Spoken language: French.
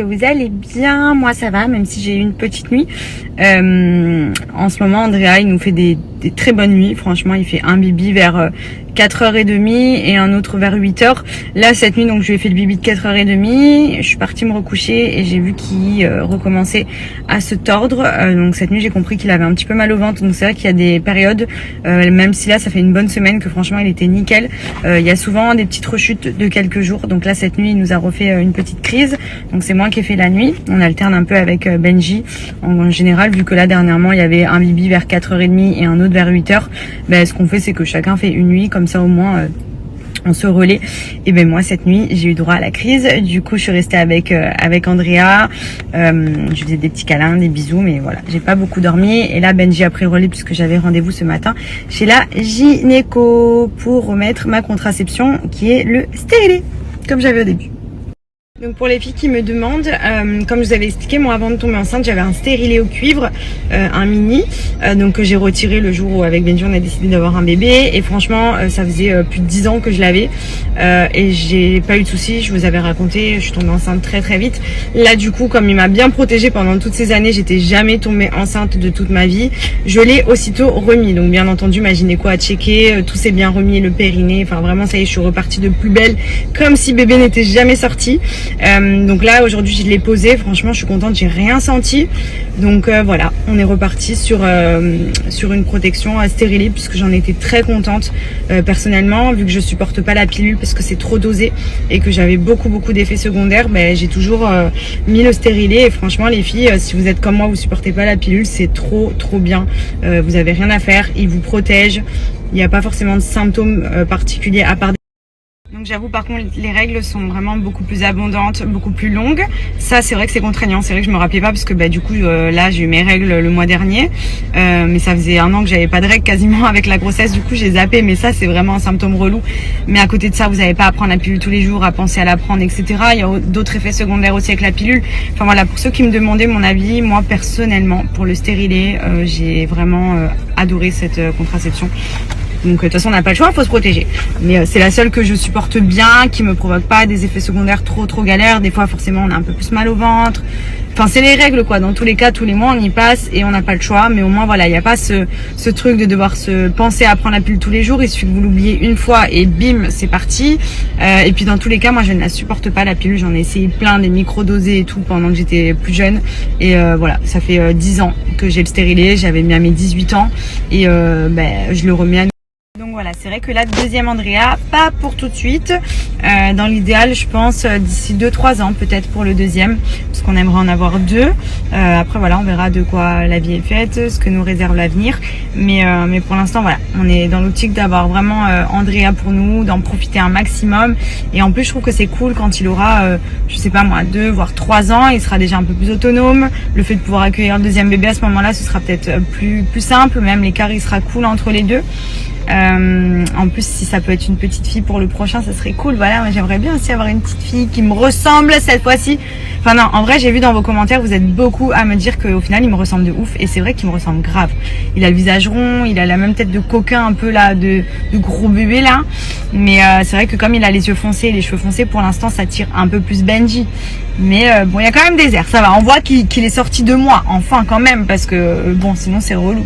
que vous allez bien. Moi ça va, même si j'ai eu une petite nuit. En ce moment Andrea il nous fait des très bonnes nuits. Franchement il fait un bibi vers 4h30 et un autre vers 8h. Là cette nuit donc je lui ai fait le bibi de 4h30. Je suis partie me recoucher et j'ai vu qu'il recommençait à se tordre. Donc cette nuit j'ai compris qu'il avait un petit peu mal au ventre. Donc c'est vrai qu'il y a des périodes, même si là ça fait une bonne semaine que franchement il était nickel. Il y a souvent des petites rechutes de quelques jours. Donc là cette nuit il nous a refait une petite crise. Donc c'est moi qui ai fait la nuit. On alterne un peu avec Benji en général, vu que là dernièrement il y avait un bibi vers 4h30 et un autre vers 8h. Ben, ce qu'on fait c'est que chacun fait une nuit, comme ça au moins on se relaie. Et ben moi cette nuit j'ai eu droit à la crise. Du coup je suis restée avec Andrea. Je faisais des petits câlins, des bisous, mais voilà, j'ai pas beaucoup dormi. Et là Benji a pris le relais puisque j'avais rendez-vous ce matin chez la gynéco pour remettre ma contraception qui est le stérilet, comme j'avais au début. Donc pour les filles qui me demandent, comme je vous avais expliqué, moi avant de tomber enceinte j'avais un stérilet au cuivre, un mini, donc que j'ai retiré le jour où avec Benji on a décidé d'avoir un bébé. Et franchement ça faisait plus de 10 ans que je l'avais et j'ai pas eu de soucis. Je vous avais raconté, je suis tombée enceinte très très vite. Là du coup comme il m'a bien protégée pendant toutes ces années, j'étais jamais tombée enceinte de toute ma vie, je l'ai aussitôt remis. Donc bien entendu ma gynéco a checké, tout s'est bien remis, le périnée, enfin vraiment ça y est, je suis repartie de plus belle, comme si bébé n'était jamais sorti. Donc là aujourd'hui je l'ai posé, franchement je suis contente, j'ai rien senti. Donc voilà, on est reparti sur une protection stérilée puisque j'en étais très contente personnellement, vu que je supporte pas la pilule parce que c'est trop dosé et que j'avais beaucoup d'effets secondaires. Ben, j'ai toujours mis le stérilet et franchement les filles, si vous êtes comme moi, vous supportez pas la pilule, c'est trop bien. Vous avez rien à faire, il vous protège, il n'y a pas forcément de symptômes particuliers à part. Donc j'avoue par contre les règles sont vraiment beaucoup plus abondantes, beaucoup plus longues. Ça c'est vrai que c'est contraignant, c'est vrai que je me rappelais pas parce que du coup là j'ai eu mes règles le mois dernier, mais ça faisait 1 an que j'avais pas de règles quasiment avec la grossesse, du coup j'ai zappé. Mais ça c'est vraiment un symptôme relou. Mais à côté de ça vous n'avez pas à prendre la pilule tous les jours, à penser à la prendre, etc. Il y a d'autres effets secondaires aussi avec la pilule. Enfin voilà, pour ceux qui me demandaient mon avis, moi personnellement pour le stérilet j'ai vraiment adoré cette contraception. Donc de toute façon on n'a pas le choix, il faut se protéger. Mais c'est la seule que je supporte bien, qui me provoque pas des effets secondaires trop galères. Des fois forcément on a un peu plus mal au ventre. Enfin c'est les règles quoi, dans tous les cas tous les mois on y passe et on n'a pas le choix. Mais au moins voilà, il n'y a pas ce truc de devoir se penser à prendre la pilule tous les jours. Il suffit que vous l'oubliez une fois et bim c'est parti. Et puis dans tous les cas moi je ne la supporte pas la pilule, j'en ai essayé plein, des micro-dosés et tout pendant que j'étais plus jeune. Et voilà, ça fait 10 ans que j'ai le stérilet, j'avais mis à mes 18 ans et je le remets à. Donc voilà, c'est vrai que la deuxième Andrea, pas pour tout de suite. Dans l'idéal, je pense d'ici 2-3 ans peut-être pour le deuxième, parce qu'on aimerait en avoir 2. Après voilà, on verra de quoi la vie est faite, ce que nous réserve l'avenir. Mais pour l'instant voilà, on est dans l'optique d'avoir vraiment Andrea pour nous, d'en profiter un maximum. Et en plus je trouve que c'est cool quand il aura, je sais pas moi, 2 voire 3 ans, il sera déjà un peu plus autonome. Le fait de pouvoir accueillir le deuxième bébé à ce moment-là, ce sera peut-être plus simple. Même l'écart il sera cool entre les deux. En plus si ça peut être une petite fille pour le prochain, ça serait cool. Voilà, moi j'aimerais bien aussi avoir une petite fille qui me ressemble cette fois-ci. Enfin non, en vrai j'ai vu dans vos commentaires, vous êtes beaucoup à me dire qu'au final il me ressemble de ouf. Et c'est vrai qu'il me ressemble grave. Il a le visage rond, il a la même tête de coquin un peu là, de gros bébé là. Mais c'est vrai que comme il a les yeux foncés et les cheveux foncés, pour l'instant ça tire un peu plus Benji. Mais bon, il y a quand même des airs, ça va, on voit qu'il est sorti de moi, enfin quand même, parce que bon sinon c'est relou.